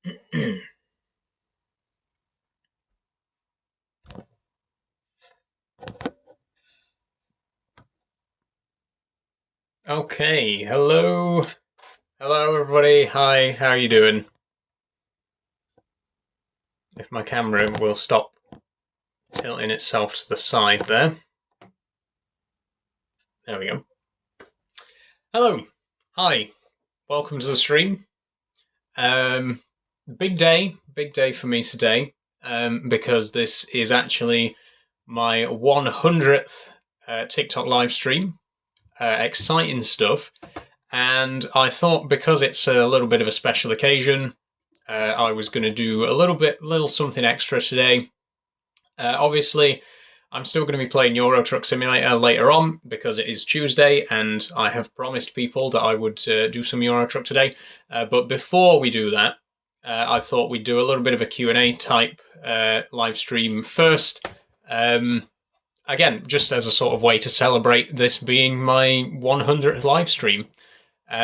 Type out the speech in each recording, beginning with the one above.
Okay, hello. Hello everybody. Hi, how are you doing? If my camera will stop tilting itself to the side there. There we go. Hello. Hi. Welcome to the stream. Um, big day for me today, because this is actually my 100th TikTok live stream. Exciting stuff. And I thought because it's a little bit of a special occasion, I was going to do a little something extra today. Obviously, I'm still going to be playing Euro Truck Simulator later on because it is Tuesday, and I have promised people that I would do some Euro Truck today. But before we do that, I thought we'd do a little bit of a Q&A type live stream first. Again, just as a sort of way to celebrate this being my 100th live stream.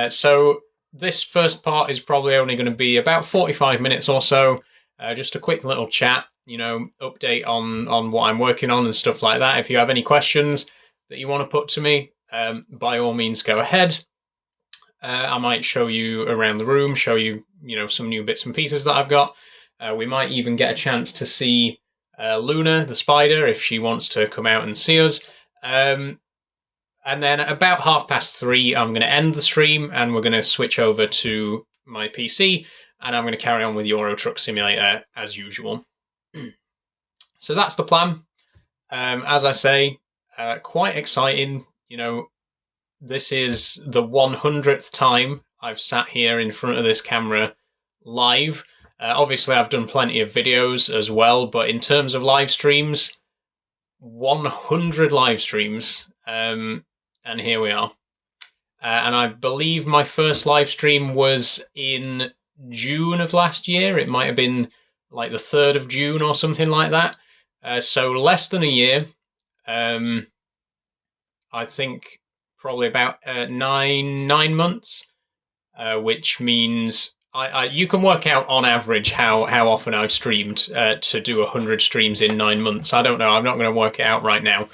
So this first part is probably only going to be about 45 minutes or so. Just a quick little chat, update on what I'm working on and stuff like that. If you have any questions that you want to put to me, by all means go ahead. I might show you around the room, show you, some new bits and pieces that I've got. We might even get a chance to see Luna, the spider, if she wants to come out and see us. And then about 3:30, I'm going to end the stream and we're going to switch over to my PC and I'm going to carry on with Euro Truck Simulator as usual. So that's the plan. As I say, quite exciting. This is the 100th time I've sat here in front of this camera live. Obviously, I've done plenty of videos as well, but in terms of live streams, 100 live streams. And here we are. And I believe my first live stream was in June of last year. It might have been like the 3rd of June or something like that. So less than a year. I think probably about 9 months, which means you can work out on average how often I've streamed to do 100 streams in 9 months. I don't know. I'm not going to work it out right now.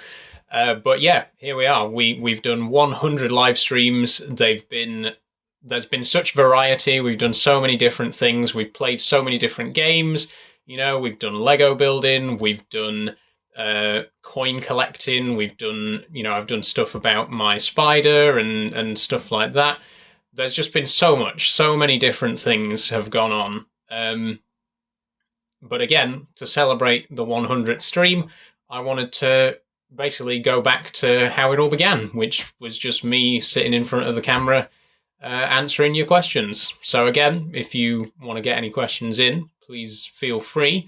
But yeah, here we are. We've done 100 live streams. There's been such variety. We've done so many different things. We've played so many different games. We've done Lego building. We've done coin collecting. We've done, I've done stuff about my spider and stuff like that. There's just been so many different things have gone on. But again, to celebrate the 100th stream, I wanted to basically go back to how it all began, which was just me sitting in front of the camera answering your questions. So again, if you want to get any questions in, please feel free.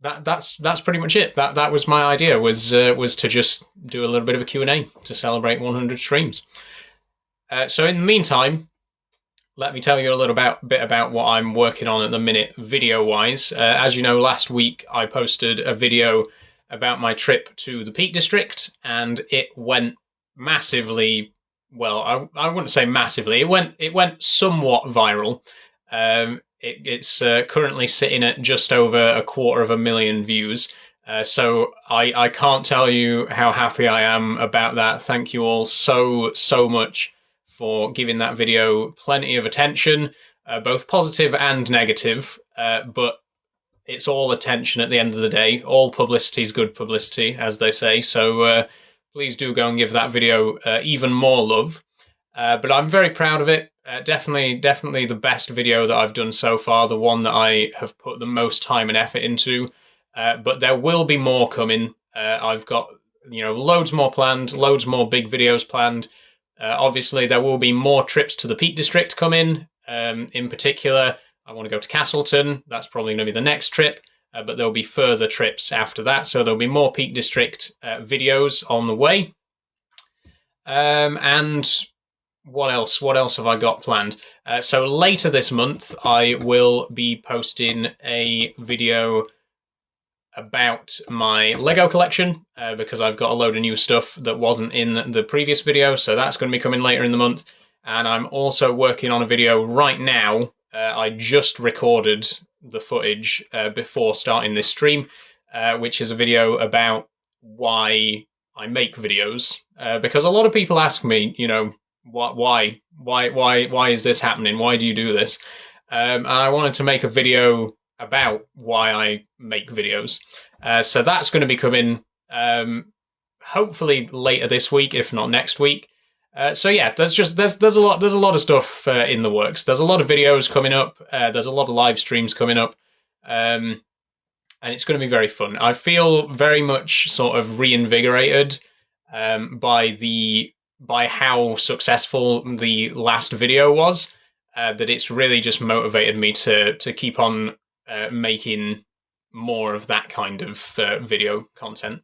That's pretty much it. That was my idea, was to just do a little bit of a Q&A to celebrate 100 streams. So in the meantime, let me tell you a little bit about what I'm working on at the minute, video-wise. As you know, last week I posted a video about my trip to the Peak District, and it went massively, well, I wouldn't say massively, it went somewhat viral. It's currently sitting at just over 250,000 views. So I can't tell you how happy I am about that. Thank you all so much for giving that video plenty of attention, both positive and negative, but it's all attention at the end of the day. All publicity is good publicity, as they say, so please do go and give that video even more love. But I'm very proud of it. Definitely the best video that I've done so far, the one that I have put the most time and effort into, but there will be more coming. I've got loads more planned, loads more big videos planned. Obviously, there will be more trips to the Peak District coming. In particular, I want to go to Castleton. That's probably going to be the next trip, but there'll be further trips after that. So there'll be more Peak District videos on the way. And what else? What else have I got planned? So later this month, I will be posting a video about my Lego collection, because I've got a load of new stuff that wasn't in the previous video, so that's going to be coming later in the month. and I'm also working on a video right now. I just recorded the footage before starting this stream, which is a video about why I make videos, because a lot of people ask me, you know, why is this happening? Why do you do this? And I wanted to make a video about why I make videos. So that's going to be coming hopefully later this week, if not next week. So yeah, there's a lot of stuff in the works. There's a lot of videos coming up. There's a lot of live streams coming up, and it's going to be very fun. I feel very much sort of reinvigorated by how successful the last video was. That it's really just motivated me to keep on making more of that kind of video content.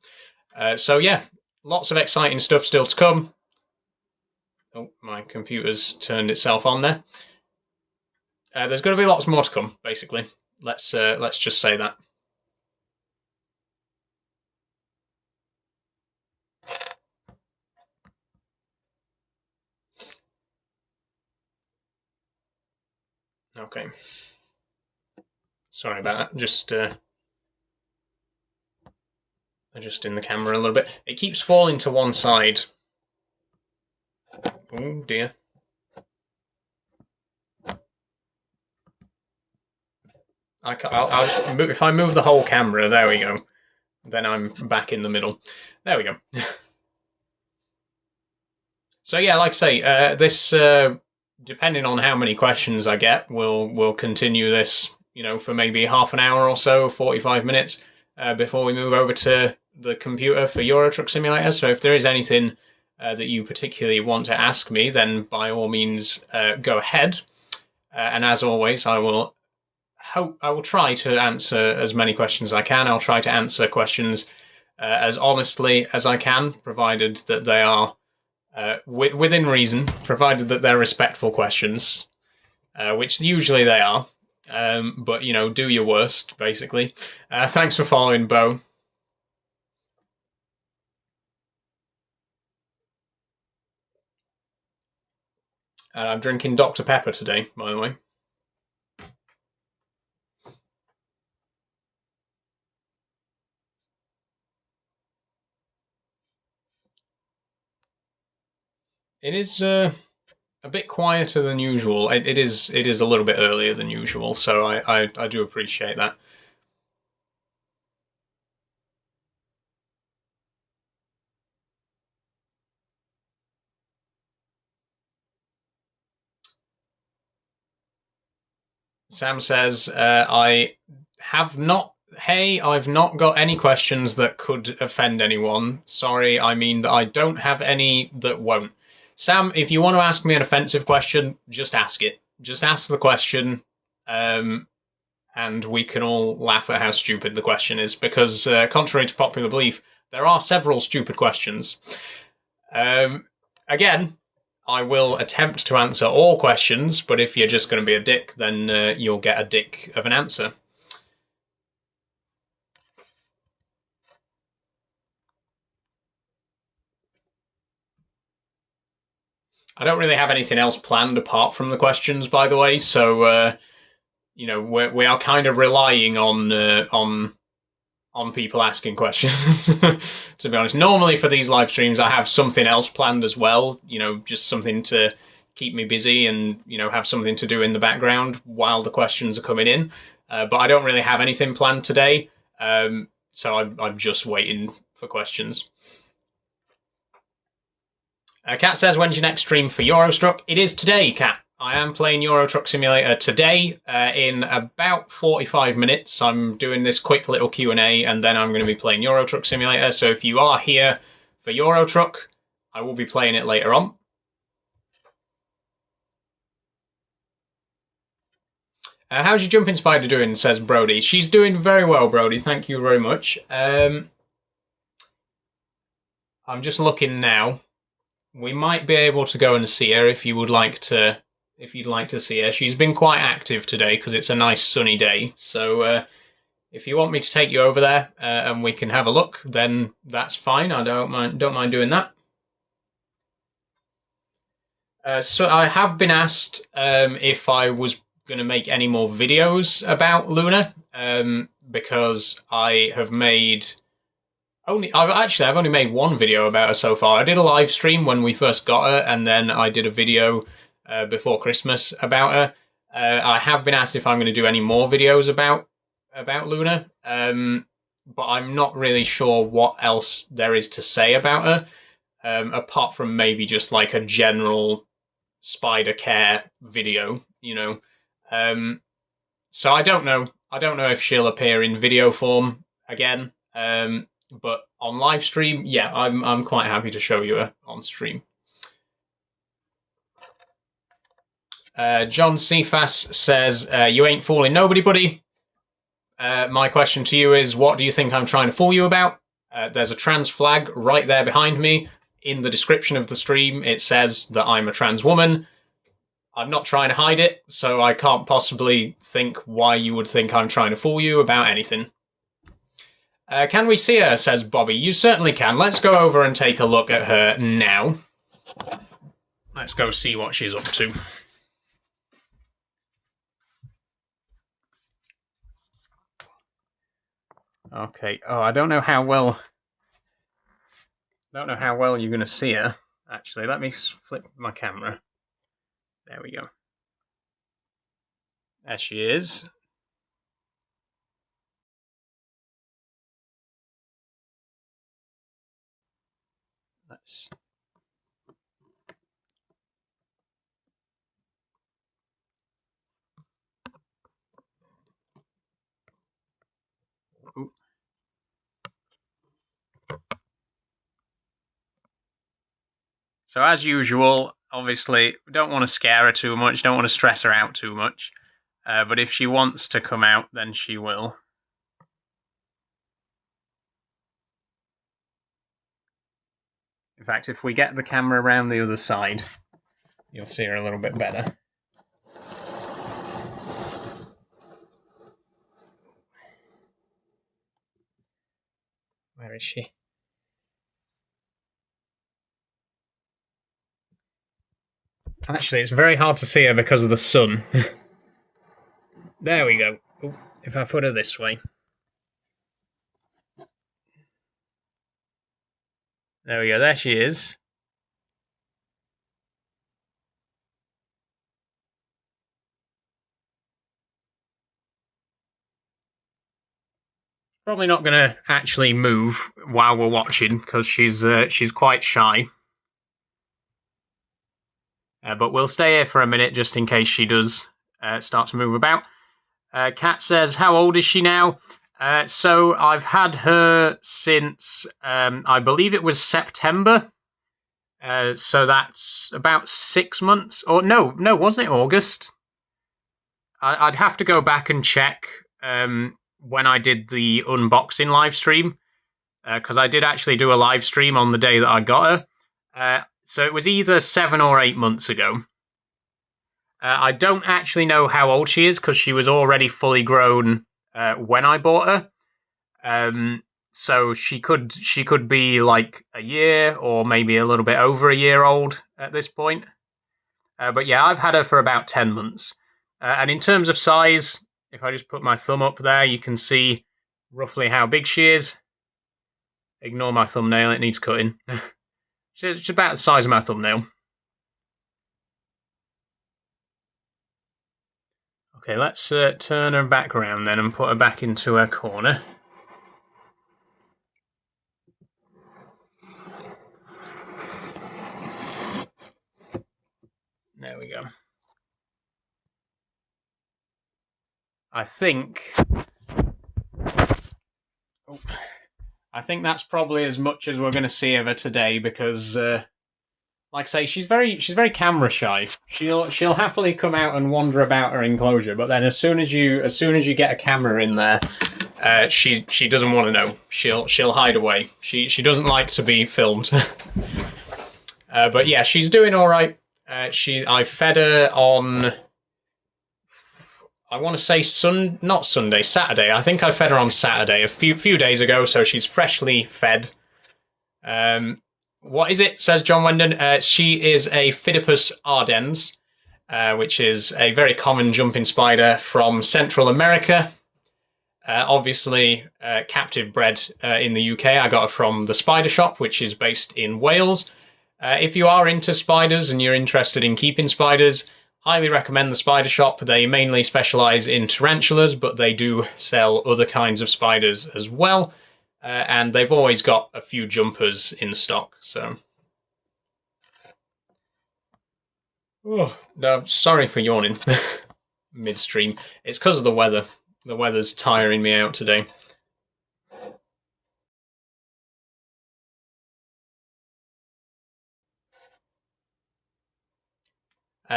So yeah, lots of exciting stuff still to come. Oh, my computer's turned itself on there. There's going to be lots more to come, basically. Let's just say that. Okay. Sorry about that. Just adjusting the camera a little bit. It keeps falling to one side. Oh dear. I'll if I move the whole camera, there we go. Then I'm back in the middle. There we go. So yeah, like I say, this depending on how many questions I get, we'll continue this, you know, for maybe half an hour or so, 45 minutes, before we move over to the computer for Euro Truck Simulator. So if there is anything that you particularly want to ask me, then by all means go ahead. And as always, I will try to answer as many questions as I can. I'll try to answer questions as honestly as I can, provided that they are within reason, provided that they're respectful questions, which usually they are. But, you know, do your worst, basically. Thanks for following, Bo. I'm drinking Dr. Pepper today, by the way. It is a bit quieter than usual. It is a little bit earlier than usual, so I do appreciate that. Sam says, I've not got any questions that could offend anyone. Sorry, I mean that I don't have any that won't. Sam, if you want to ask me an offensive question, just ask it. Just ask the question, and we can all laugh at how stupid the question is, because contrary to popular belief, there are several stupid questions. Again, I will attempt to answer all questions, but if you're just going to be a dick, then you'll get a dick of an answer. I don't really have anything else planned apart from the questions, by the way, so you know, we are kind of relying on people asking questions. To be honest, normally for these live streams, I have something else planned as well. You know, just something to keep me busy and, you know, have something to do in the background while the questions are coming in. But I don't really have anything planned today, so I'm just waiting for questions. Kat says, when's your next stream for Eurostruck? It is today, Kat. I am playing Euro Truck Simulator today in about 45 minutes. I'm doing this quick little Q&A, and then I'm going to be playing Euro Truck Simulator. So if you are here for Euro Truck, I will be playing it later on. How's your jumping spider doing, says Brody. She's doing very well, Brody. Thank you very much. I'm just looking now. We might be able to go and see her if you would like to. If you'd like to see her, she's been quite active today because it's a nice sunny day. So if you want me to take you over there and we can have a look, then that's fine. I don't mind doing that. So I have been asked if I was going to make any more videos about Luna, because I have made I've only made one video about her so far. I did a live stream when we first got her, and then I did a video before Christmas about her. I have been asked if I'm going to do any more videos about Luna, but I'm not really sure what else there is to say about her, apart from maybe just like a general spider care video, you know. So I don't know. I don't know if she'll appear in video form again. But on live stream, yeah, I'm quite happy to show you her on stream. John Cephas says, "You ain't fooling nobody, buddy." My question to you is, what do you think I'm trying to fool you about? There's a trans flag right there behind me. In the description of the stream, it says that I'm a trans woman. I'm not trying to hide it, so I can't possibly think why you would think I'm trying to fool you about anything. Can we see her, says Bobby. You certainly can. Let's go over and take a look at her now. Let's go see what she's up to. Okay. Oh, I don't know how well you're going to see her. Actually, let me flip my camera. There we go. There she is. Let's... Ooh. So as usual, obviously, we don't want to scare her too much, don't want to stress her out too much. But if she wants to come out, then she will. In fact, if we get the camera around the other side, you'll see her a little bit better. Where is she? Actually, it's very hard to see her because of the sun. There we go. Ooh, if I put her this way. There we go, there she is. Probably not going to actually move while we're watching because she's quite shy. But we'll stay here for a minute just in case she does start to move about. Kat says, how old is she now? So I've had her since, I believe it was September. So that's about 6 months. Or no, wasn't it August? I'd have to go back and check when I did the unboxing live stream, because I did actually do a live stream on the day that I got her. So it was either 7 or 8 months ago. I don't actually know how old she is because she was already fully grown when I bought her. So she could be like a year or maybe a little bit over a year old at this point. But yeah, I've had her for about 10 months. And in terms of size, if I just put my thumb up there, you can see roughly how big she is. Ignore my thumbnail, it needs cutting. She's about the size of my thumbnail. Okay, let's turn her back around then and put her back into her corner. There we go. I think that's probably as much as we're going to see of her today because, like I say, she's very camera shy. She'll happily come out and wander about her enclosure, but then as soon as you get a camera in there, she doesn't want to know. She'll hide away. She doesn't like to be filmed. But yeah, she's doing all right. I fed her on, I want to say Saturday. I think I fed her on Saturday, a few days ago, so she's freshly fed. What is it? Says John Wendon. She is a Phidippus ardens, which is a very common jumping spider from Central America. Obviously, captive bred in the UK. I got her from the Spider Shop, which is based in Wales. If you are into spiders and you're interested in keeping spiders, highly recommend the Spider Shop. They mainly specialise in tarantulas, but they do sell other kinds of spiders as well. And they've always got a few jumpers in stock. So, oh no, sorry for yawning midstream. It's because of the weather. The weather's tiring me out today.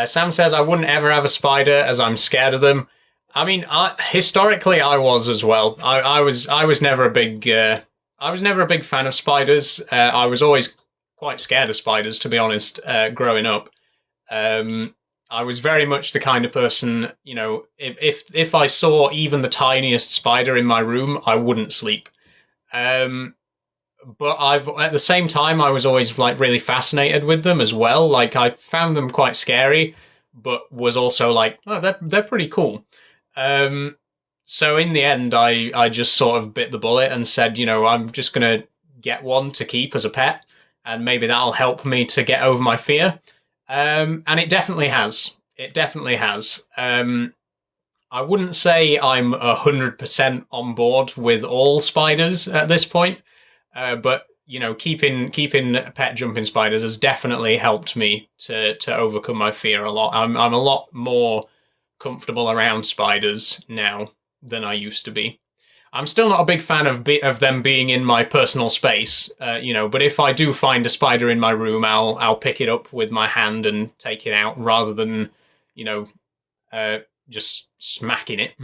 Sam says, I wouldn't ever have a spider as I'm scared of them. I mean, historically, I was as well. I was never a big I was never a big fan of spiders. I was always quite scared of spiders, to be honest. Growing up, I was very much the kind of person, you know, if I saw even the tiniest spider in my room, I wouldn't sleep. But I've at the same time I was always like really fascinated with them as well. Like I found them quite scary, but was also like, oh, they're pretty cool. So in the end, I just sort of bit the bullet and said, you know, I'm just gonna get one to keep as a pet, and maybe that'll help me to get over my fear. And it definitely has. It definitely has. I wouldn't say I'm 100% on board with all spiders at this point. But you know, keeping pet jumping spiders has definitely helped me to overcome my fear a lot. I'm a lot more comfortable around spiders now than I used to be. I'm still not a big fan of them being in my personal space, you know. But if I do find a spider in my room, I'll pick it up with my hand and take it out rather than, you know, just smacking it,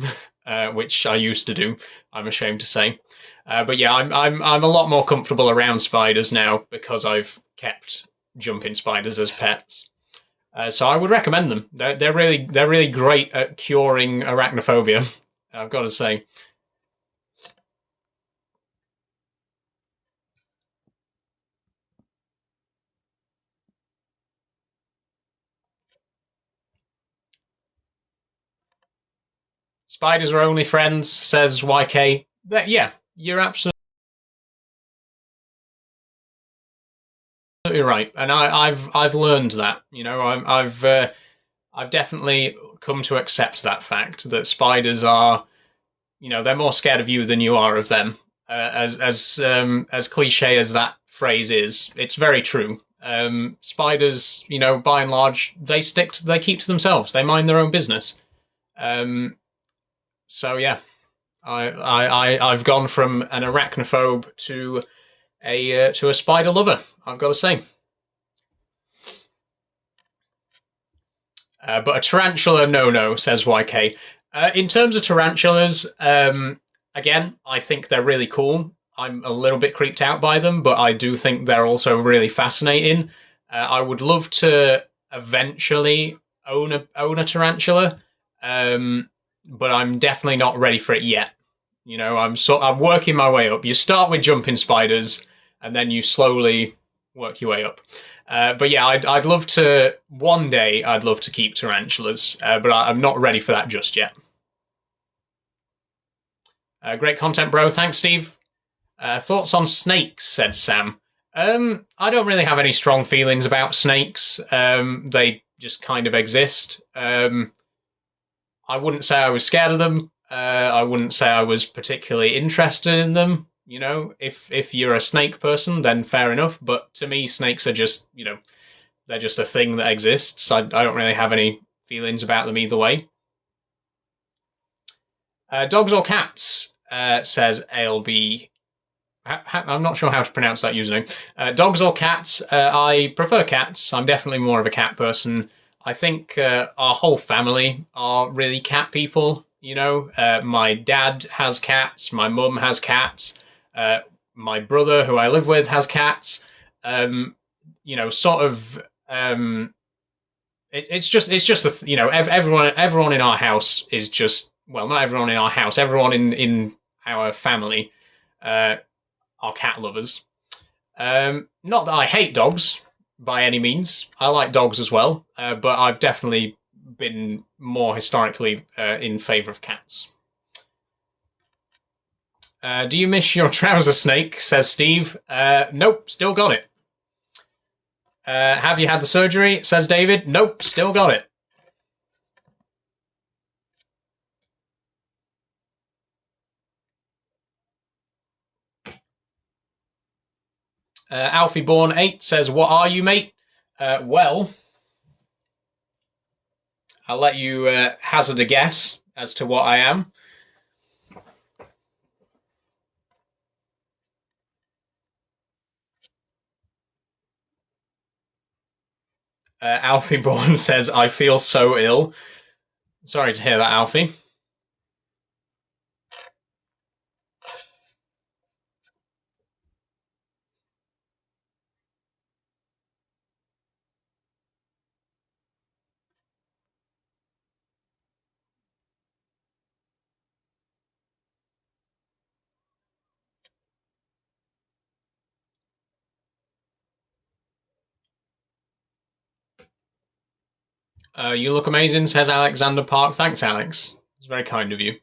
which I used to do. I'm ashamed to say. But yeah, I'm a lot more comfortable around spiders now because I've kept jumping spiders as pets. So I would recommend them. They're really great at curing arachnophobia, I've got to say. Spiders are only friends, says YK. Yeah, you're absolutely right, and I've learned that. You know, I've definitely come to accept that fact that spiders are, you know, they're more scared of you than you are of them. As cliche as that phrase is, it's very true. Spiders, you know, by and large, they keep to themselves. They mind their own business. Um, so yeah, I've gone from an arachnophobe to a spider lover, I've got to say. But a tarantula, no, says YK. In terms of tarantulas, again, I think they're really cool. I'm a little bit creeped out by them, but I do think they're also really fascinating. I would love to eventually own a tarantula, but I'm definitely not ready for it yet. You know, I'm working my way up. You start with jumping spiders, and then you slowly work your way up. But yeah, I'd love to one day. I'd love to keep tarantulas, but I'm not ready for that just yet. Great content, bro. Thanks, Steve. Thoughts on snakes? Said Sam. I don't really have any strong feelings about snakes. They just kind of exist. I wouldn't say I was scared of them. I wouldn't say I was particularly interested in them. You know, if you're a snake person, then fair enough. But to me, snakes are just, you know, they're just a thing that exists. I don't really have any feelings about them either way. Dogs or cats? Says ALB. I'm not sure how to pronounce that username. Dogs or cats? I prefer cats. I'm definitely more of a cat person. I think our whole family are really cat people. You know, my dad has cats. My mum has cats. My brother, who I live with, has cats. You know, sort of. It's just you know, everyone in our house is just, well, not everyone in our house. Everyone in our family are cat lovers. Not that I hate dogs by any means. I like dogs as well, but I've definitely been more historically in favour of cats. Do you miss your trouser snake? Says Steve. Nope, still got it. Have you had the surgery? Says David. Nope, still got it. Alfie Born 8 says, what are you, mate? Well, I'll let you hazard a guess as to what I am. Alfie Born says, I feel so ill. Sorry to hear that, Alfie. You look amazing, says Alexander Park. Thanks, Alex. It's very kind of you.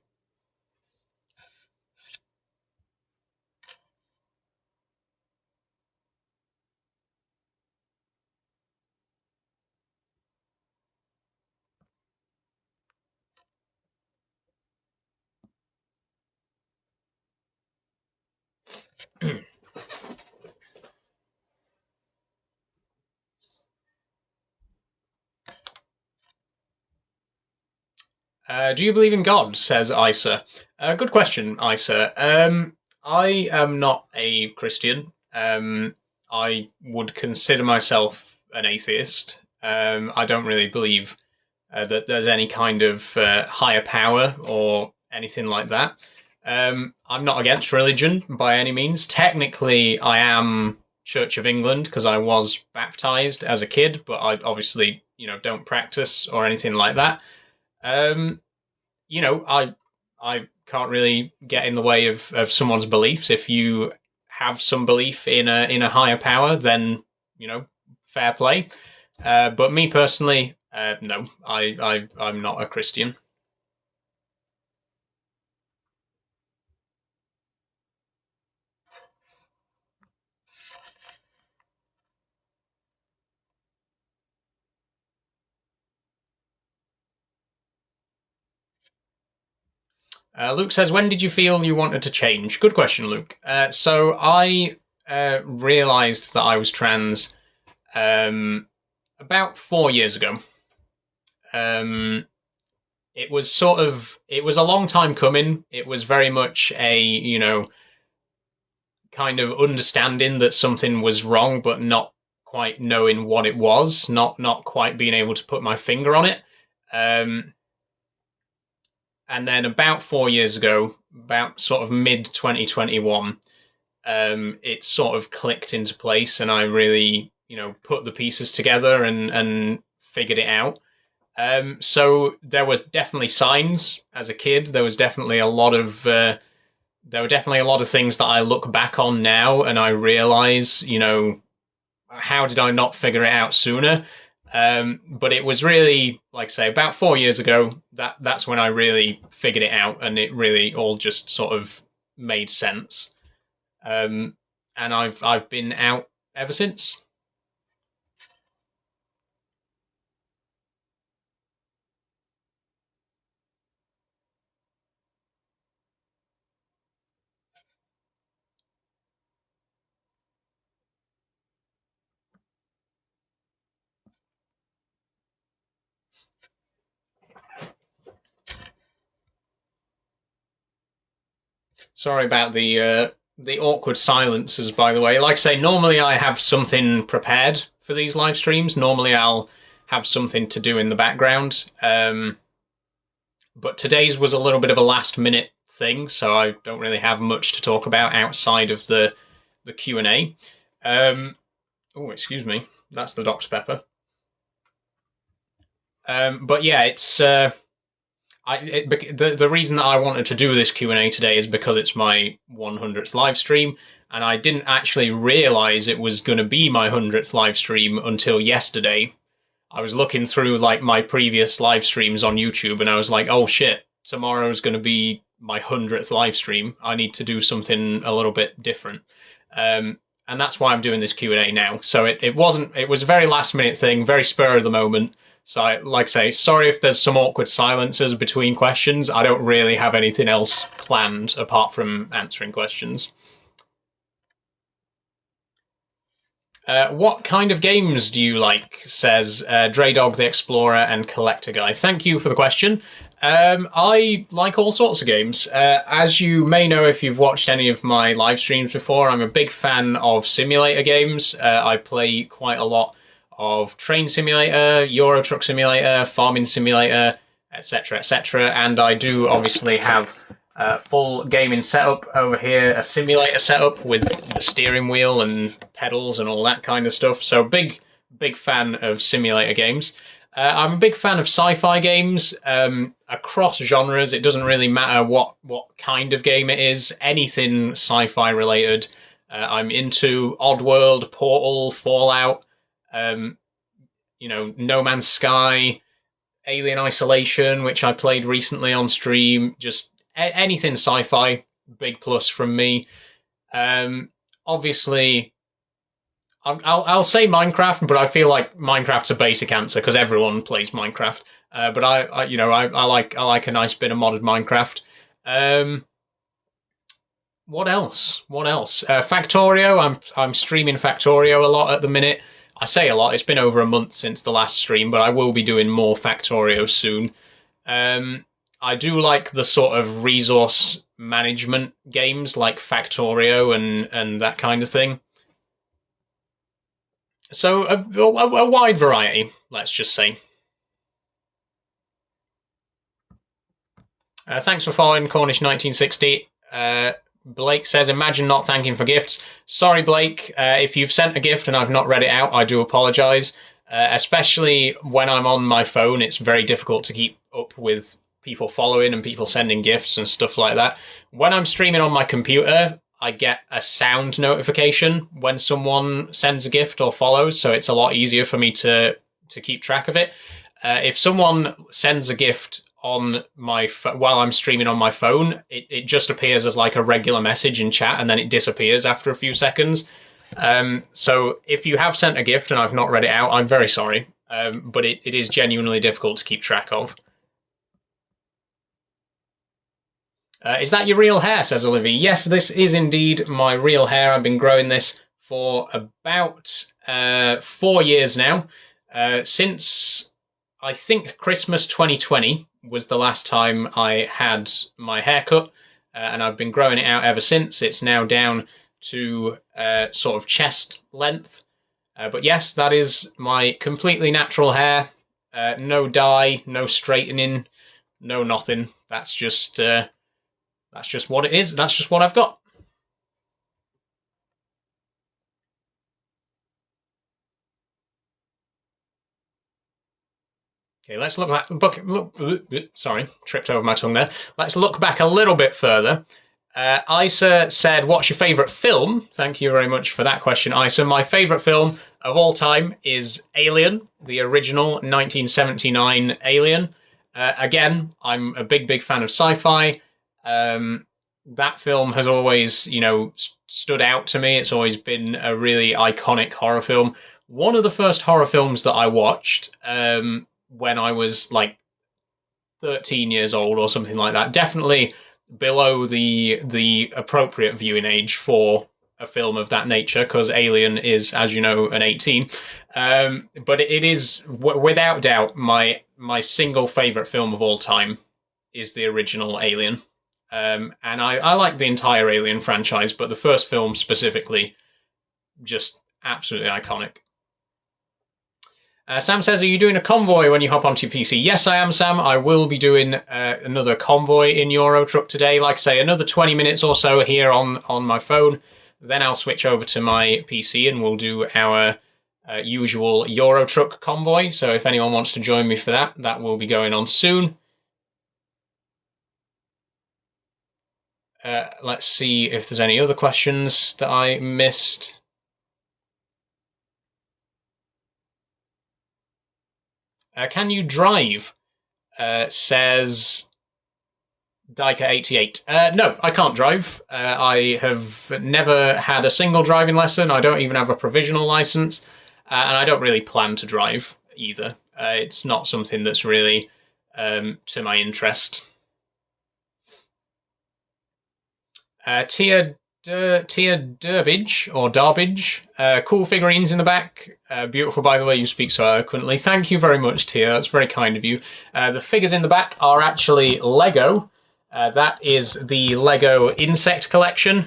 Do you believe in God? Says Isa. Good question, Isa. I am not a Christian. I would consider myself an atheist. I don't really believe that there's any kind of higher power or anything like that. I'm not against religion by any means. Technically, I am Church of England because I was baptized as a kid, but I obviously, don't practice or anything like that. Um, I can't really get in the way of someone's beliefs. If you have some belief in a higher power, then fair play. But me personally, no, I'm not a Christian. Luke says, when did you feel you wanted to change? Good question, Luke. So I realised that I was trans about 4 years ago. It was a long time coming. It was very much a, kind of understanding that something was wrong, but not quite knowing what it was, not quite being able to put my finger on it. And then about 4 years ago, about sort of mid 2021, it sort of clicked into place, and I really, put the pieces together and figured it out. So there was definitely signs as a kid. There was definitely a lot of things that I look back on now, and I realize, how did I not figure it out sooner? But it was really, like I say, about 4 years ago, that's when I really figured it out, and it really all just sort of made sense. And I've been out ever since. Sorry about the awkward silences, by the way. Like I say, normally I have something prepared for these live streams. Normally I'll have something to do in the background. But today's was a little bit of a last minute thing, so I don't really have much to talk about outside of the Q&A. Oh, excuse me, that's the Dr. Pepper. But yeah, it's The reason that I wanted to do this Q&A today is because it's my 100th live stream, and I didn't actually realize it was going to be my 100th live stream until yesterday. I was looking through like my previous live streams on YouTube, and I was like, oh shit, tomorrow's going to be my 100th live stream. I need to do something a little bit different. And that's why I'm doing this Q&A now. So it was a very last minute thing, very spur of the moment. So like I say, sorry if there's some awkward silences between questions. I don't really have anything else planned apart from answering questions. What kind of games do you like, says Draydog the Explorer and Collector Guy. Thank you for the question. I like all sorts of games. As you may know if you've watched any of my live streams before, I'm a big fan of simulator games. I play quite a lot of Train Simulator, Euro Truck Simulator, Farming Simulator, etc., etc. And I do obviously have full gaming setup over here, a simulator setup with the steering wheel and pedals and all that kind of stuff. So big fan of simulator games. I'm a big fan of sci-fi games across genres. It doesn't really matter what kind of game it is. Anything sci-fi related, I'm into. Oddworld, Portal, Fallout, No Man's Sky, Alien Isolation, which I played recently on stream. Just anything sci-fi, big plus from me. Obviously, I'll say Minecraft, but I feel like Minecraft's a basic answer because everyone plays Minecraft. But I like a nice bit of modded Minecraft. What else? Factorio. I'm streaming Factorio a lot at the minute. I say a lot. It's been over a month since the last stream, but I will be doing more Factorio soon. I do like the sort of resource management games like Factorio and that kind of thing. So a wide variety, let's just say. Thanks for following Cornish 1960. Blake says, imagine not thanking for gifts. Sorry, Blake. If you've sent a gift and I've not read it out, I do apologise. Especially when I'm on my phone, it's very difficult to keep up with people following and people sending gifts and stuff like that. When I'm streaming on my computer, I get a sound notification when someone sends a gift or follows, so it's a lot easier for me to keep track of it. If someone sends a gift on my while I'm streaming on my phone, it just appears as like a regular message in chat, and then it disappears after a few seconds. So if you have sent a gift and I've not read it out, I'm very sorry, but it is genuinely difficult to keep track of. Is that your real hair, says Olivia? Yes, this is indeed my real hair. I've been growing this for about 4 years now. Since, I think, Christmas 2020 was the last time I had my hair cut, and I've been growing it out ever since. It's now down to sort of chest length. But yes, that is my completely natural hair. No dye, no straightening, no nothing. That's just what it is. That's just what I've got. Okay, let's look back. Sorry, tripped over my tongue there. Let's look back a little bit further. Isa said, what's your favourite film? Thank you very much for that question, Isa. My favourite film of all time is Alien, the original 1979 Alien. Again, I'm a big fan of sci-fi. That film has always, stood out to me. It's always been a really iconic horror film. One of the first horror films that I watched when I was like 13 years old or something like that. Definitely below the appropriate viewing age for a film of that nature, because Alien is, as you know, an 18. But it is, without doubt, my single favourite film of all time is the original Alien. And I like the entire Alien franchise, but the first film specifically, just absolutely iconic. Sam says, are you doing a convoy when you hop onto your PC? Yes, I am, Sam. I will be doing another convoy in Euro Truck today. Like I say, another 20 minutes or so here on my phone. Then I'll switch over to my PC and we'll do our usual Euro Truck convoy. So if anyone wants to join me for that, that will be going on soon. Let's see if there's any other questions that I missed. Can you drive? Says Diker88. No, I can't drive. I have never had a single driving lesson. I don't even have a provisional license. And I don't really plan to drive either. It's not something that's really to my interest. Tia Durbidge, or Darbidge. Cool figurines in the back. Beautiful, by the way, you speak so eloquently. Thank you very much, Tia. That's very kind of you. The figures in the back are actually Lego. That is the Lego insect collection.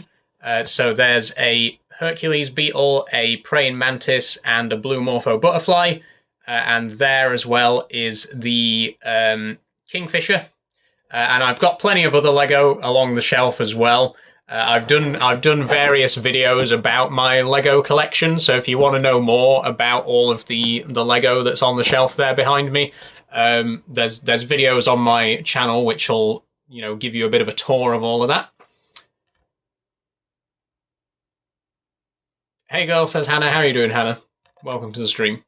So there's a Hercules beetle, a praying mantis, and a blue morpho butterfly. And there as well is the kingfisher. And I've got plenty of other Lego along the shelf as well. I've done various videos about my Lego collection, so if you want to know more about all of the Lego that's on the shelf there behind me, there's videos on my channel which will give you a bit of a tour of all of that. Hey girl, says Hannah. How are you doing, Hannah? Welcome to the stream.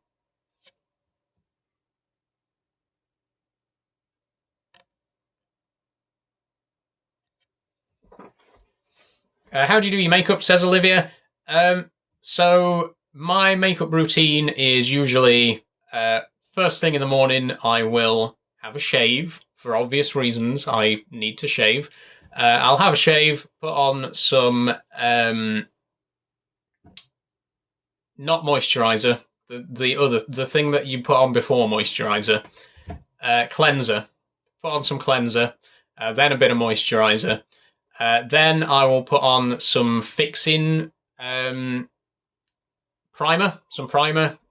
How do you do your makeup, says Olivia? So my makeup routine is usually first thing in the morning I will have a shave. For obvious reasons, I need to shave. I'll have a shave, put on some not moisturizer, the thing that you put on before moisturizer, cleanser. Put on some cleanser, then a bit of moisturizer. Then I will put on some fixing primer,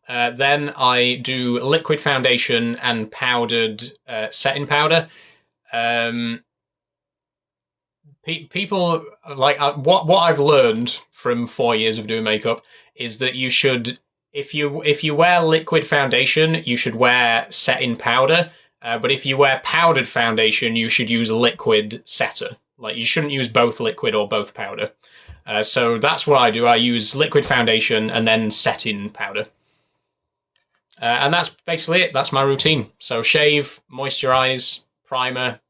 then I do liquid foundation and powdered setting powder. People like what I've learned from 4 years of doing makeup is that you should, if you wear liquid foundation, you should wear setting powder. But if you wear powdered foundation, you should use a liquid setter. Like, you shouldn't use both liquid or both powder. So that's what I do. I use liquid foundation and then setting powder. And that's basically it. That's my routine. So shave, moisturize, primer,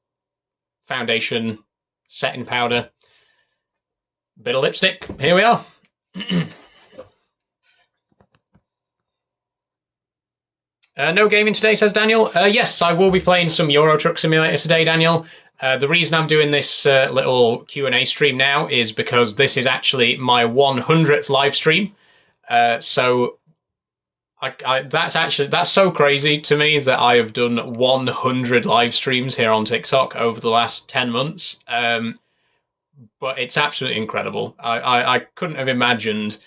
foundation, setting powder, bit of lipstick. Here we are. No gaming today, says Daniel. Yes, I will be playing some Euro Truck Simulator today, Daniel. The reason I'm doing this little Q&A stream now is because this is actually my 100th live stream. So that's so crazy to me that I have done 100 live streams here on TikTok over the last 10 months. But it's absolutely incredible. I couldn't have imagined.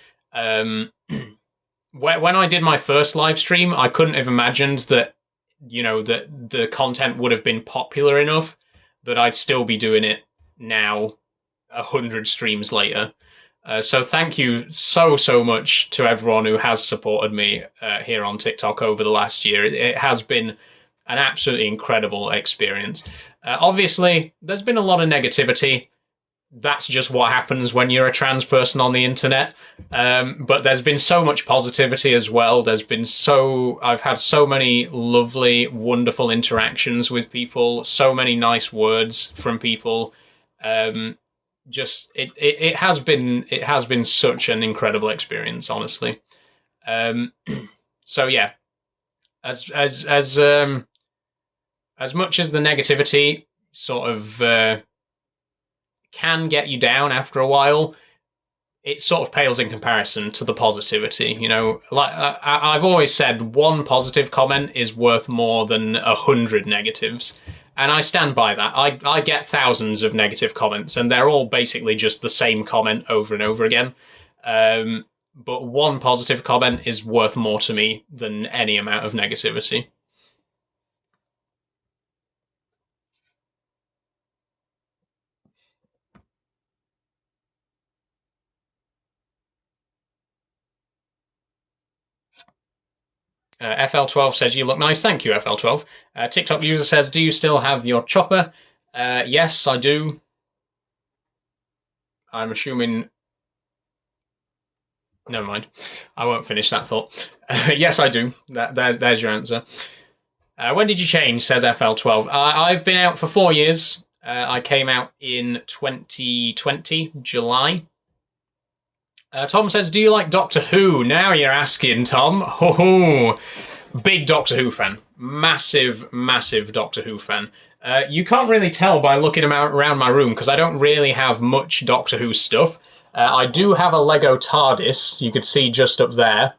When I did my first live stream, I couldn't have imagined that, that the content would have been popular enough that I'd still be doing it now, 100 streams later. So thank you so much to everyone who has supported me here on TikTok over the last year. It has been an absolutely incredible experience. Obviously, there's been a lot of negativity. That's just what happens when you're a trans person on the internet. But there's been so much positivity as well. I've had so many lovely, wonderful interactions with people, so many nice words from people. It has been such an incredible experience, honestly. So yeah, as much as the negativity sort of can get you down after a while, it sort of pales in comparison to the positivity. Like I've always said, one positive comment is worth more than 100 negatives, and I stand by that. I get thousands of negative comments, and they're all basically just the same comment over and over again. But one positive comment is worth more to me than any amount of negativity. FL12 says, you look nice. Thank you, FL12. TikTok user says, do you still have your chopper? Yes, I do. I'm assuming... Never mind. I won't finish that thought. Yes, I do. There's your answer. When did you change, says FL12? I've been out for 4 years. I came out in 2020, July. Tom says, do you like Doctor Who? Now you're asking, Tom. Oh, big Doctor Who fan. Massive, massive Doctor Who fan. You can't really tell by looking around my room because I don't really have much Doctor Who stuff. I do have a Lego TARDIS, you could see just up there.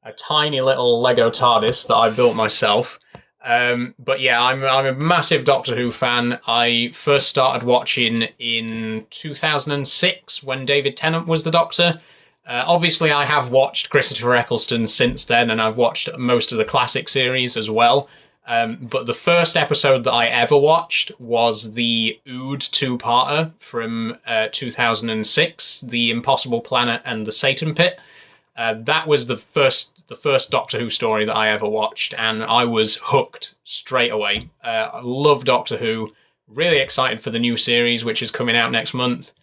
A tiny little Lego TARDIS that I built myself. But yeah, I'm a massive Doctor Who fan. I first started watching in 2006 when David Tennant was the Doctor. Obviously, I have watched Christopher Eccleston since then, and I've watched most of the classic series as well. But the first episode that I ever watched was the Ood two-parter from 2006, The Impossible Planet and The Satan Pit. That was the first Doctor Who story that I ever watched, and I was hooked straight away. I love Doctor Who. Really excited for the new series, which is coming out next month.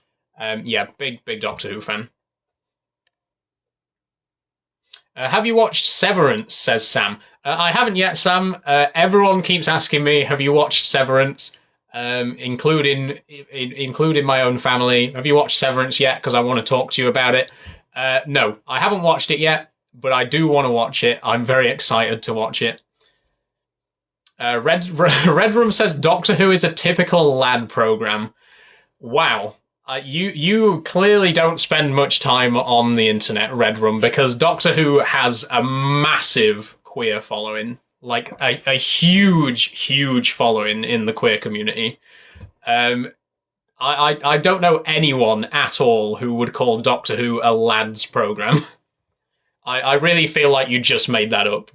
Yeah, big Doctor Who fan. Have you watched Severance, says Sam. I haven't yet, Sam. Everyone keeps asking me, have you watched Severance? Including my own family. Have you watched Severance yet? Because I want to talk to you about it. No, I haven't watched it yet, but I do want to watch it. I'm very excited to watch it. Red Room says Doctor Who is a typical lad program. Wow. You clearly don't spend much time on the internet, Red Room, because Doctor Who has a massive queer following. Like, a huge following in the queer community. I don't know anyone at all who would call Doctor Who a lads program. I really feel like you just made that up.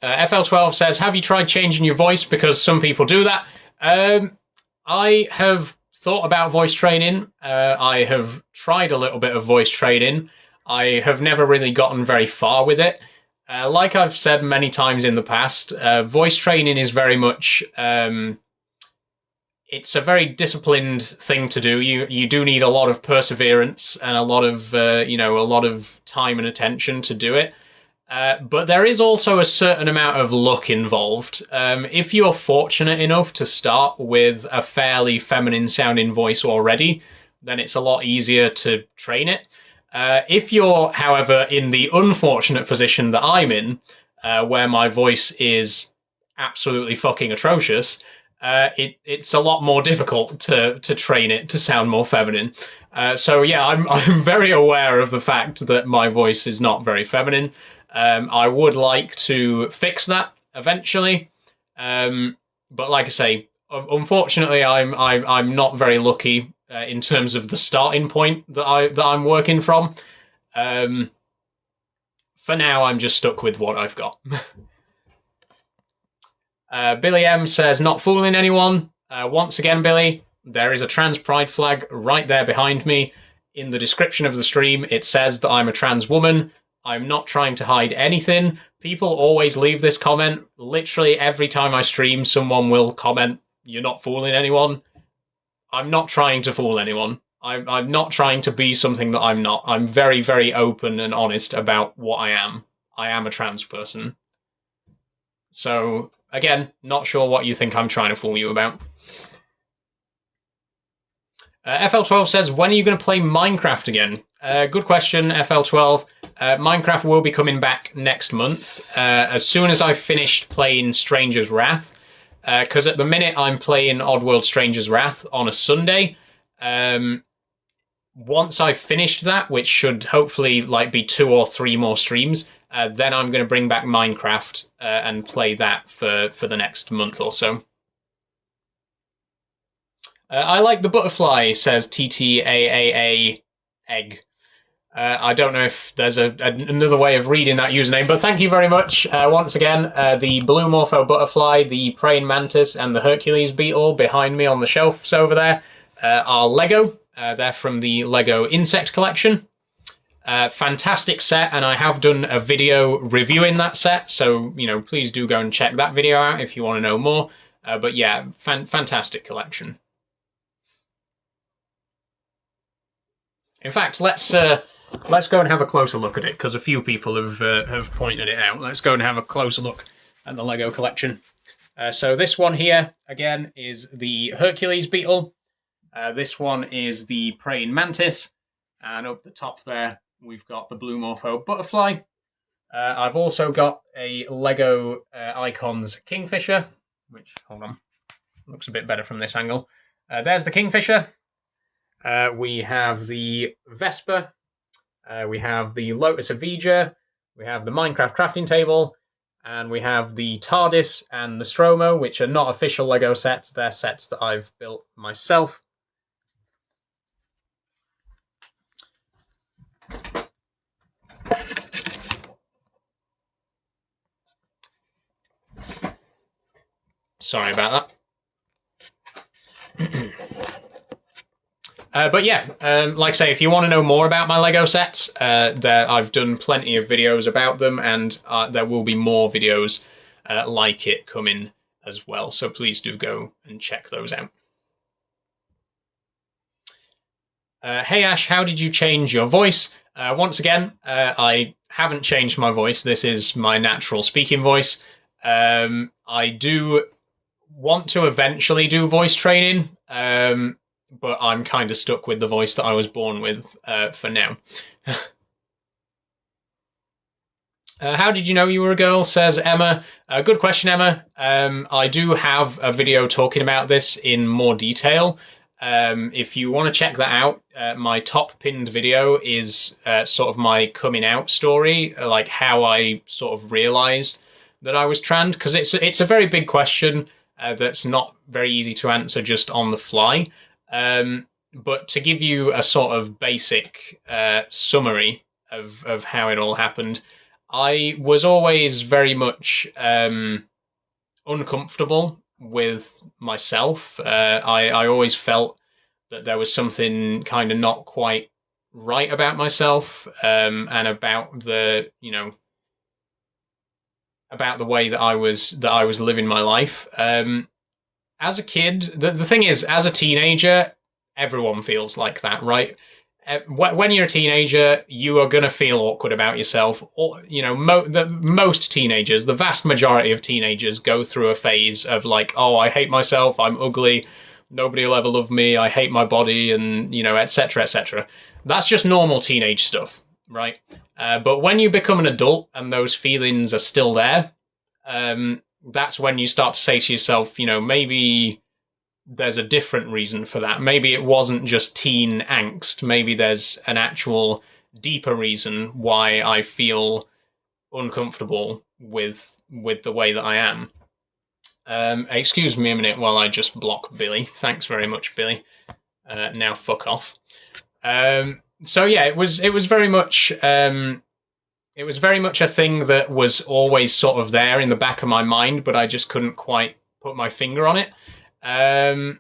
FL12 says, have you tried changing your voice? Because some people do that. I have thought about voice training. I have tried a little bit of voice training. I have never really gotten very far with it. Like I've said many times in the past, voice training is very much... it's a very disciplined thing to do. You do need a lot of perseverance and a lot of a lot of time and attention to do it. But there is also a certain amount of luck involved. If you're fortunate enough to start with a fairly feminine sounding voice already, then it's a lot easier to train it. If you're, however, in the unfortunate position that I'm in, where my voice is absolutely fucking atrocious, it's a lot more difficult to train it to sound more feminine. So yeah, I'm very aware of the fact that my voice is not very feminine. I would like to fix that eventually, but like I say, unfortunately, I'm not very lucky in terms of the starting point that I'm working from. For now, I'm just stuck with what I've got. Billy M says, not fooling anyone. Once again, Billy, there is a trans pride flag right there behind me. In the description of the stream, it says that I'm a trans woman. I'm not trying to hide anything. People always leave this comment. Literally every time I stream, someone will comment, you're not fooling anyone. I'm not trying to fool anyone. I'm not trying to be something that I'm not. I'm very, very open and honest about what I am. I am a trans person. So, again, not sure what you think I'm trying to fool you about. FL12 says, when are you going to play Minecraft again? Good question, FL12. Minecraft will be coming back next month, as soon as I've finished playing Stranger's Wrath, because at the minute I'm playing Oddworld Stranger's Wrath on a Sunday. Once I've finished that, which should hopefully be 2 or 3 more streams, then I'm going to bring back Minecraft and play that for the next month or so. I like the butterfly, says TTAAA egg. I don't know if there's another way of reading that username, but thank you very much. Once again, the blue morpho butterfly, the praying mantis, and the Hercules beetle behind me on the shelves over there are Lego. They're from the Lego Insect collection. Fantastic set, and I have done a video reviewing that set, so please do go and check that video out if you want to know more. But yeah, fantastic collection. In fact, let's go and have a closer look at it, because a few people have pointed it out. Let's go and have a closer look at the Lego collection. So this one here again is the Hercules beetle. This one is the praying mantis, and up the top there we've got the blue morpho butterfly. I've also got a Lego Icons kingfisher, which, hold on, looks a bit better from this angle. There's the kingfisher. We have the Vespa. We have the Lotus Avenger. We have the Minecraft crafting table. And we have the TARDIS and Nostromo, which are not official Lego sets. They're sets that I've built myself. Sorry about that. But yeah, like I say, if you want to know more about my Lego sets, I've done plenty of videos about them, and there will be more videos like it coming as well. So please do go and check those out. Hey Ash, how did you change your voice? Once again, I haven't changed my voice. This is my natural speaking voice. I do want to eventually do voice training, but I'm kind of stuck with the voice that I was born with for now. How did you know you were a girl, says Emma. Good question, Emma. I do have a video talking about this in more detail. If you want to check that out, my top pinned video is sort of my coming out story, like how I sort of realised that I was trans, because it's a very big question that's not very easy to answer just on the fly. But to give you a sort of basic summary of how it all happened, I was always very much uncomfortable with myself. I always felt that there was something kind of not quite right about myself, and about the about the way that I was living my life. As a kid, the thing is, as a teenager, everyone feels like that, right? When you're a teenager, you are going to feel awkward about yourself. Or, most teenagers, the vast majority of teenagers, go through a phase of like, oh, I hate myself, I'm ugly, nobody will ever love me, I hate my body, and, etc., etc. That's just normal teenage stuff, right? But when you become an adult and those feelings are still there, that's when you start to say to yourself, maybe there's a different reason for that. Maybe it wasn't just teen angst. Maybe there's an actual deeper reason why I feel uncomfortable with the way that I am. Excuse me a minute while I just block Billy. Thanks very much, Billy. Now fuck off. So yeah, it was very much a thing that was always sort of there in the back of my mind, but I just couldn't quite put my finger on it. And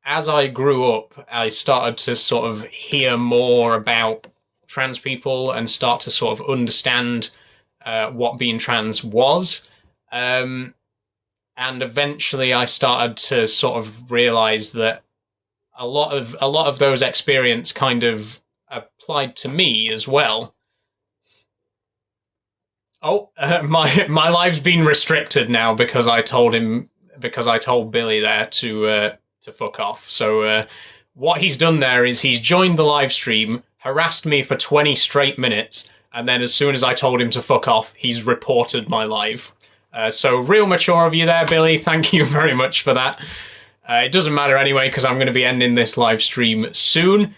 as I grew up, I started to sort of hear more about trans people and start to sort of understand what being trans was. And eventually I started to sort of realize that a lot of those experiences kind of applied to me as well. Oh, my life's been restricted now because I told Billy there to fuck off. So what he's done there is he's joined the live stream, harassed me for 20 straight minutes, and then as soon as I told him to fuck off, he's reported my live. So real mature of you there, Billy. Thank you very much for that. It doesn't matter anyway, because I'm going to be ending this live stream soon.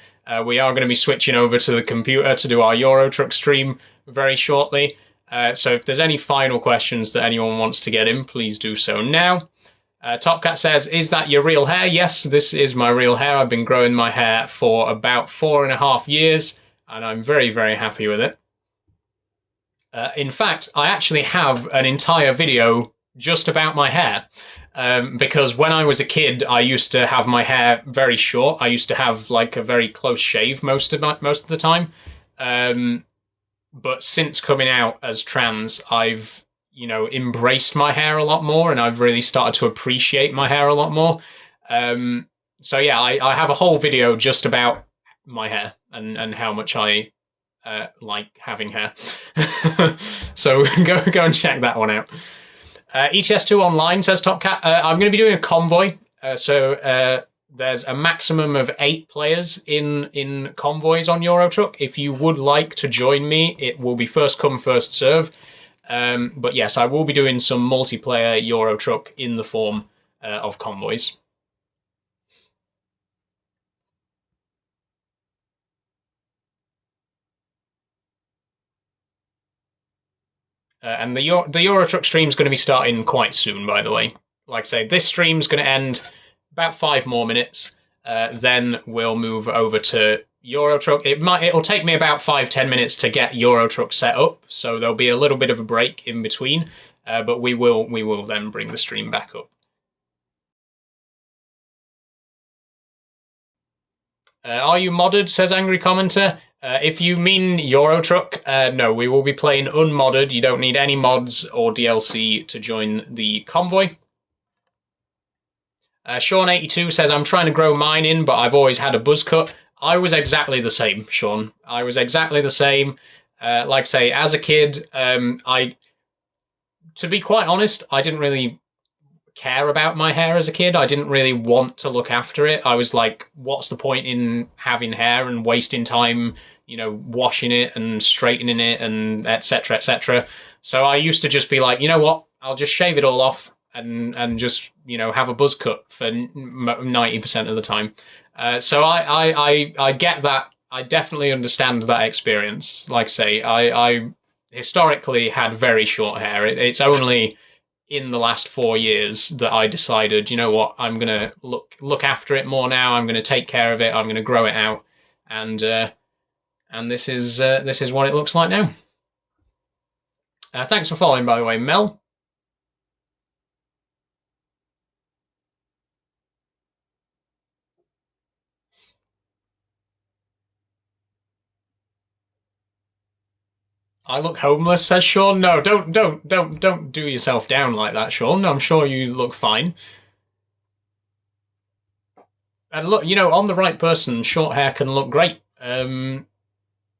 We are going to be switching over to the computer to do our Euro Truck stream very shortly. So if there's any final questions that anyone wants to get in, please do so now. Topcat says, is that your real hair? Yes, this is my real hair. I've been growing my hair for about 4.5 years, and I'm very, very happy with it. In fact, I actually have an entire video just about my hair. Because when I was a kid, I used to have my hair very short. I used to have like a very close shave most of the time. But since coming out as trans, I've embraced my hair a lot more, and I've really started to appreciate my hair a lot more. So yeah, I have a whole video just about my hair and how much I like having hair. So go and check that one out. ETS2 Online says Top Cat. I'm going to be doing a convoy. So there's a maximum of 8 players in convoys on Euro Truck. If you would like to join me, it will be first come, first serve. But yes, I will be doing some multiplayer Euro Truck in the form of convoys. And the Euro Truck stream is going to be starting quite soon, by the way. Like I say, this stream is going to end about 5 more minutes. Then we'll move over to Euro Truck. It'll take me about 5-10 minutes to get Euro Truck set up, so there'll be a little bit of a break in between. But we will then bring the stream back up. Are you modded? Says Angry Commenter. If you mean Euro Truck, no, we will be playing unmodded. You don't need any mods or DLC to join the convoy. Sean82 says, I'm trying to grow mine in, but I've always had a buzz cut. I was exactly the same, Sean. I was exactly the same. Like I say, as a kid, to be quite honest, I didn't really care about my hair as a kid. I didn't really want to look after it. I was like, what's the point in having hair and wasting time, washing it and straightening it and etc. etc. So I used to just be like, you know what? I'll just shave it all off and just have a buzz cut for 90% of the time. So I get that. I definitely understand that experience. Like I say, I historically had very short hair. It's only in the last 4 years that I decided, you know what, I'm gonna look after it more now. I'm gonna take care of it. I'm gonna grow it out, and this is what it looks like now. Thanks for following, by the way, Mel. I look homeless, says Sean. No, don't do yourself down like that, Sean. I'm sure you look fine. And look, on the right person, short hair can look great. I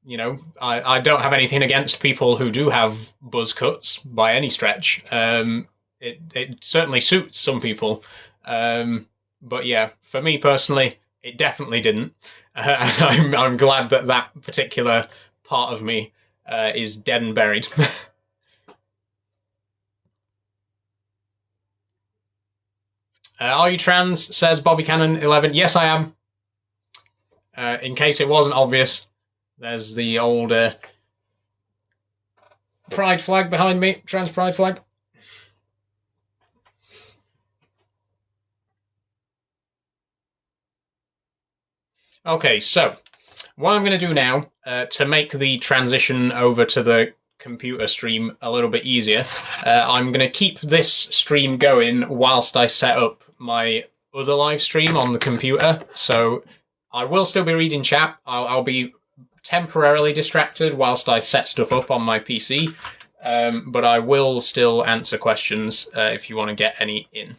don't have anything against people who do have buzz cuts by any stretch. It certainly suits some people. But yeah, for me personally, it definitely didn't. And I'm glad that particular part of me is dead and buried. Are you trans? Says Bobby Cannon 11. Yes, I am. In case it wasn't obvious, there's the old pride flag behind me, trans pride flag. Okay, so what I'm going to do now to make the transition over to the computer stream a little bit easier, I'm going to keep this stream going whilst I set up my other live stream on the computer. So I will still be reading chat. I'll be temporarily distracted whilst I set stuff up on my PC, but I will still answer questions if you want to get any in.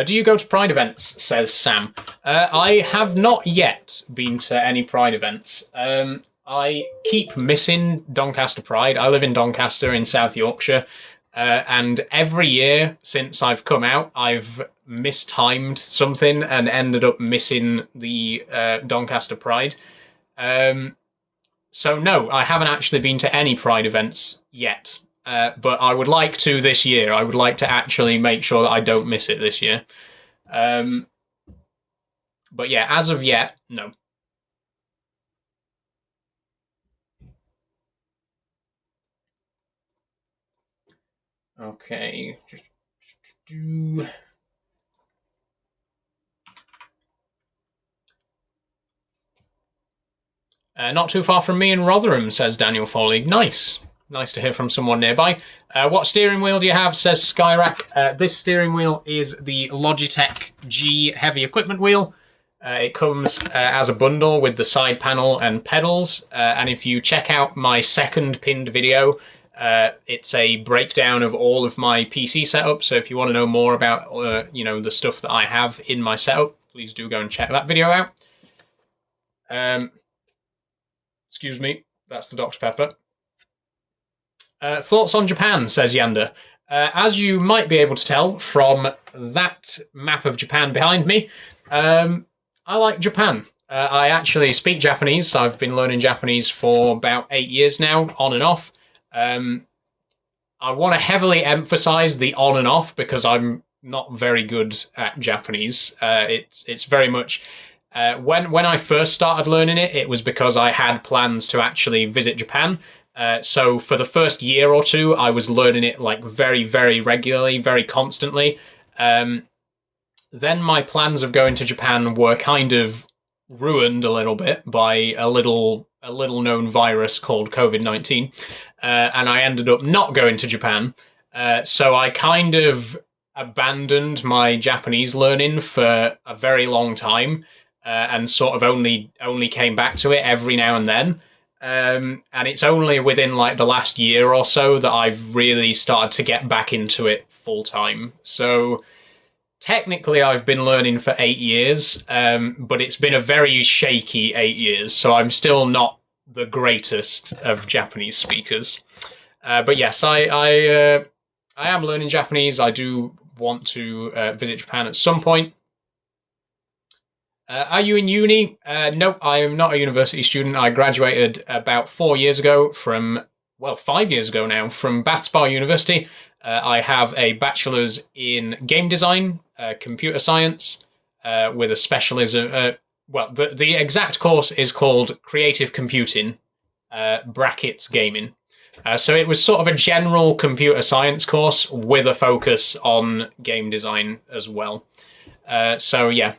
Do you go to Pride events, says Sam. I have not yet been to any Pride events. I keep missing Doncaster Pride. I live in Doncaster in South Yorkshire, and every year since I've come out, I've mistimed something and ended up missing the Doncaster Pride. So no, I haven't actually been to any Pride events yet. But I would like to this year. I would like to actually make sure that I don't miss it this year. But yeah, as of yet, no. Okay. Not too far from me in Rotherham, says Daniel Foley. Nice. Nice to hear from someone nearby. What steering wheel do you have, says Skyrack. This steering wheel is the Logitech G heavy equipment wheel. It comes as a bundle with the side panel and pedals. And if you check out my second pinned video, it's a breakdown of all of my PC setup. So if you want to know more about the stuff that I have in my setup, please do go and check that video out. Excuse me, that's the Dr. Pepper. Thoughts on Japan, says Yander. As you might be able to tell from that map of Japan behind me, I like Japan. I actually speak Japanese. I've been learning Japanese for about 8 years now, on and off. I want to heavily emphasize the on and off because I'm not very good at Japanese. It's very much... when I first started learning it, it was because I had plans to actually visit Japan. So for the first year or two, I was learning it like very, very regularly, very constantly. Then my plans of going to Japan were kind of ruined a little bit by a little known virus called COVID-19, and I ended up not going to Japan. So I kind of abandoned my Japanese learning for a very long time, and sort of only came back to it every now and then. And it's only within like the last year or so that I've really started to get back into it full time. So technically I've been learning for 8 years, but it's been a very shaky 8 years. So I'm still not the greatest of Japanese speakers. But yes, I am learning Japanese. I do want to visit Japan at some point. Are you in uni? Nope, I am not a university student. I graduated about 4 years ago from, well, 5 years ago now, from Bath Spa University. I have a bachelor's in game design, computer science, with a specialism. Well, the exact course is called Creative Computing, brackets gaming. So it was sort of a general computer science course with a focus on game design as well. So yeah,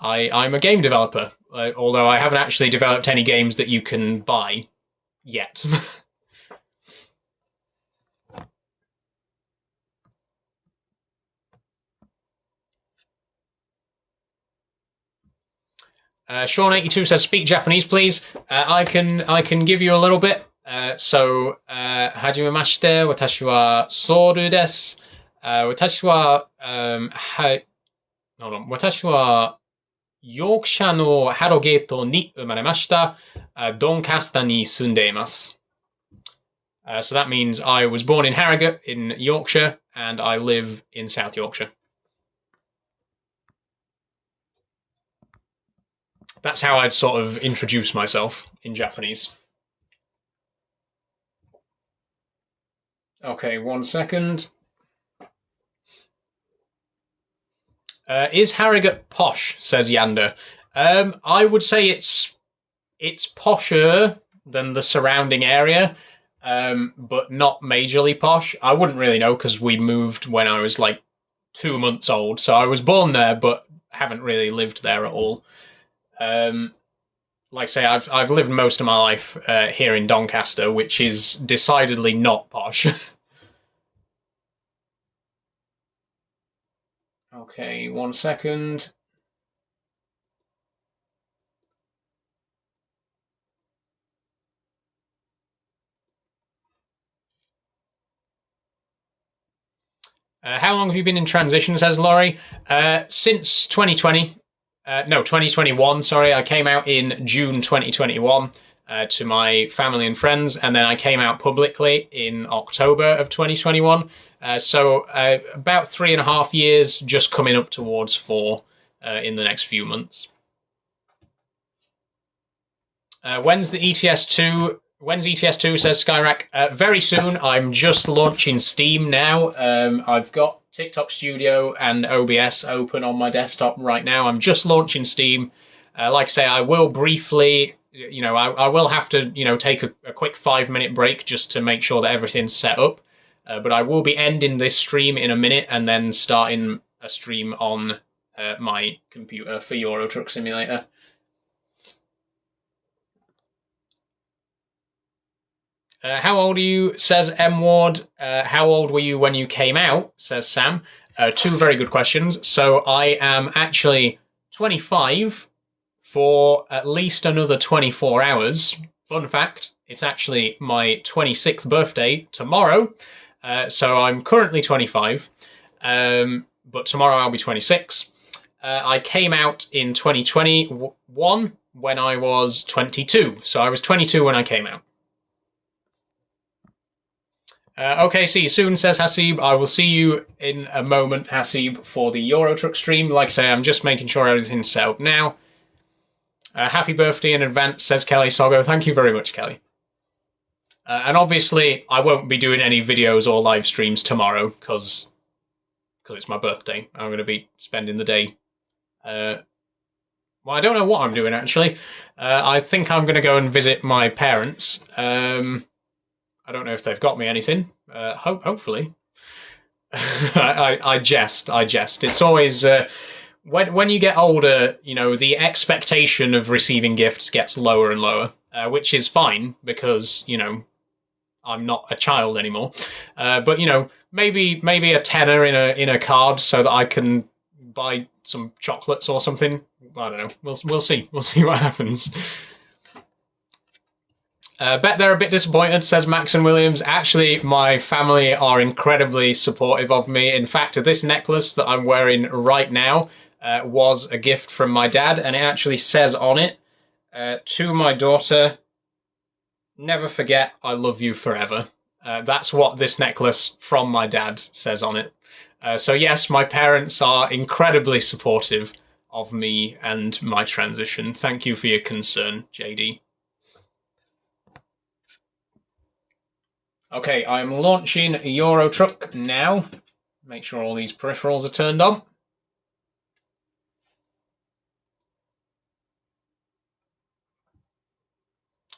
I'm a game developer, although I haven't actually developed any games that you can buy yet. Sean82 says, "Speak Japanese, please." I can give you a little bit. So, はじめまして、私はソウルです。私は、はい、私はヨークシャのハロゲートに生まれました。ドンカスタに住んでいます。So that means I was born in Harrogate in Yorkshire and I live in South Yorkshire. That's how I'd sort of introduce myself in Japanese. Okay, 1 second. Is Harrogate posh? Says Yander. I would say it's posher than the surrounding area, but not majorly posh. I wouldn't really know because we moved when I was like 2 months old, so I was born there, but haven't really lived there at all. Like I say, I've lived most of my life here in Doncaster, which is decidedly not posh. Okay, 1 second. How long have you been in transition, says Laurie? Since 2020. No, 2021, sorry. I came out in June 2021 to my family and friends, and then I came out publicly in October of 2021. So about 3.5 years, just coming up towards 4 in the next few months. When's the ETS2? When's ETS2, says Skyrack? Very soon. I'm just launching Steam now. I've got TikTok Studio and OBS open on my desktop right now. I'm just launching Steam. Like I say, I will briefly, I will have to, take a quick 5-minute break just to make sure that everything's set up. But I will be ending this stream in a minute and then starting a stream on my computer for Euro Truck Simulator. How old are you? Says M Ward. How old were you when you came out? Says Sam. Two very good questions. So I am actually 25 for at least another 24 hours. Fun fact, it's actually my 26th birthday tomorrow. So I'm currently 25, but tomorrow I'll be 26. I came out in 2021 when I was 22. So I was 22 when I came out. Okay, see you soon, says Hasib. I will see you in a moment, Hasib, for the Euro Truck stream. Like I say, I'm just making sure everything's set up now. Happy birthday in advance, says Kelly Sogo. Thank you very much, Kelly. And obviously, I won't be doing any videos or live streams tomorrow because it's my birthday. I'm going to be spending the day. Well, I don't know what I'm doing, actually. I think I'm going to go and visit my parents. I don't know if they've got me anything. Hopefully. I jest. It's always... when you get older, you know, the expectation of receiving gifts gets lower and lower, which is fine because, you know, I'm not a child anymore. But, you know, maybe a tenner in a card so that I can buy some chocolates or something. I don't know. We'll see. We'll see what happens. Bet they're a bit disappointed, says Max and Williams. Actually, my family are incredibly supportive of me. In fact, this necklace that I'm wearing right now was a gift from my dad, and it actually says on it, to my daughter, never forget, I love you forever. That's what this necklace from my dad says on it. So yes, my parents are incredibly supportive of me and my transition. Thank you for your concern, JD. Okay, I'm launching Euro Truck now. Make sure all these peripherals are turned on.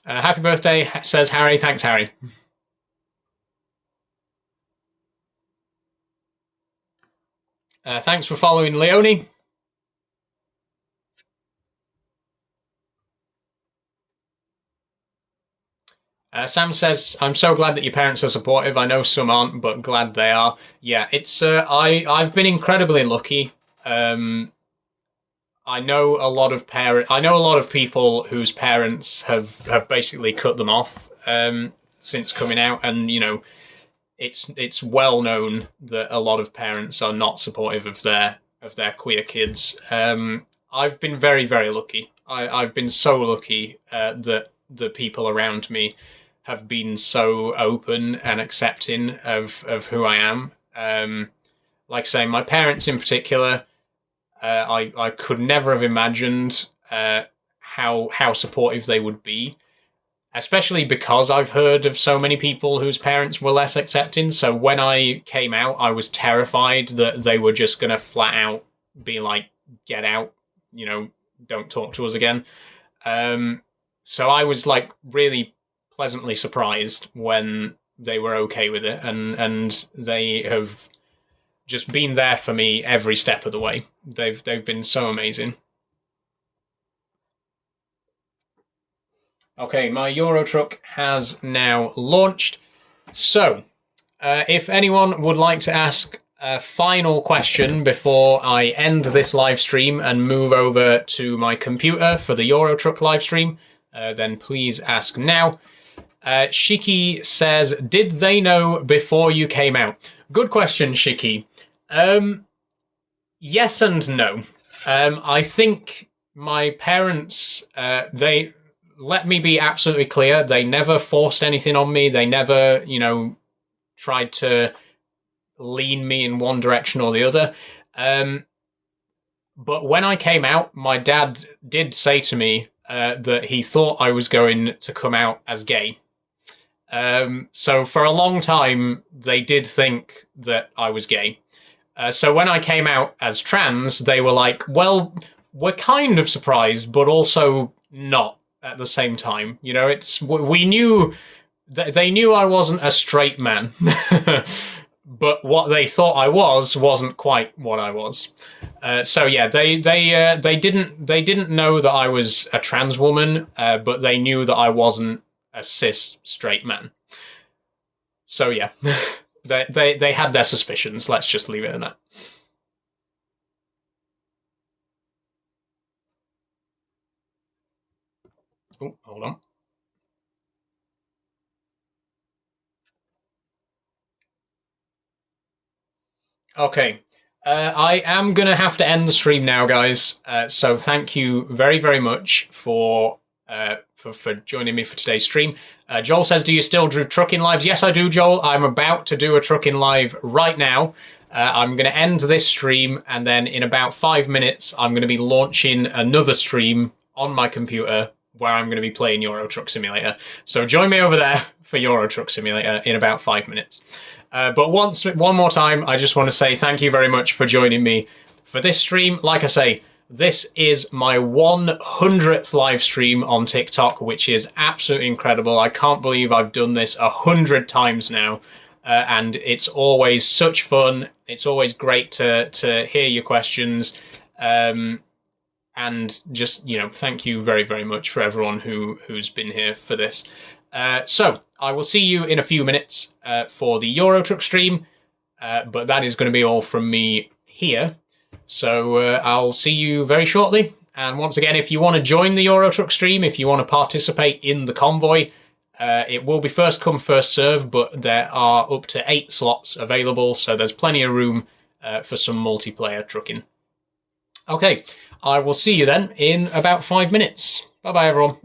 Happy birthday, says Harry. Thanks, Harry. Thanks for following, Leonie. Sam says, I'm so glad that your parents are supportive. I know some aren't, but glad they are. Yeah, it's I've been incredibly lucky. I know a lot of people whose parents have basically cut them off since coming out, and you know, it's well known that a lot of parents are not supportive of their queer kids. I've been very, very lucky. I've been so lucky that the people around me have been so open and accepting of who I am. Like I say, my parents in particular, I could never have imagined how supportive they would be, especially because I've heard of so many people whose parents were less accepting. So when I came out, I was terrified that they were just going to flat out be like, get out, you know, don't talk to us again. So I was like really pleasantly surprised when they were okay with it, and they have just been there for me every step of the way. They've been so amazing. Okay, my Euro Truck has now launched. So, if anyone would like to ask a final question before I end this live stream and move over to my computer for the Euro Truck live stream, then please ask now. Shiki says, did they know before you came out? Good question, Shiki. Yes and no. I think my parents, they let me be absolutely clear. They never forced anything on me. They never, you know, tried to lean me in one direction or the other. But when I came out, my dad did say to me that he thought I was going to come out as gay. So for a long time, they did think that I was gay. So when I came out as trans, they were like, well, we're kind of surprised, but also not at the same time. You know, we knew that they knew I wasn't a straight man, but what they thought I wasn't quite what I was. So yeah, they didn't know that I was a trans woman, but they knew that I wasn't a cis straight man. So yeah, they had their suspicions. Let's just leave it at that. Oh, hold on. Okay. I am going to have to end the stream now, guys. So thank you very, very much for joining me for today's stream. Joel says, do you still do trucking lives? Yes, I do, Joel. I'm about to do a trucking live right now. I'm going to end this stream, and then in about 5 minutes, I'm going to be launching another stream on my computer where I'm going to be playing Euro Truck Simulator. So join me over there for Euro Truck Simulator in about 5 minutes. But one more time, I just want to say thank you very much for joining me for this stream. Like I say, this is my 100th live stream on TikTok, which is absolutely incredible. I can't believe I've done this 100 times now. And it's always such fun. It's always great to hear your questions. And just, thank you very, very much for everyone who's been here for this. So I will see you in a few minutes for the Euro Truck stream, but that is going to be all from me here. So I'll see you very shortly. And once again, if you want to join the Euro Truck stream, if you want to participate in the convoy, it will be first come, first serve, but there are up to 8 slots available, so there's plenty of room for some multiplayer trucking. Okay, I will see you then in about 5 minutes. Bye-bye, everyone.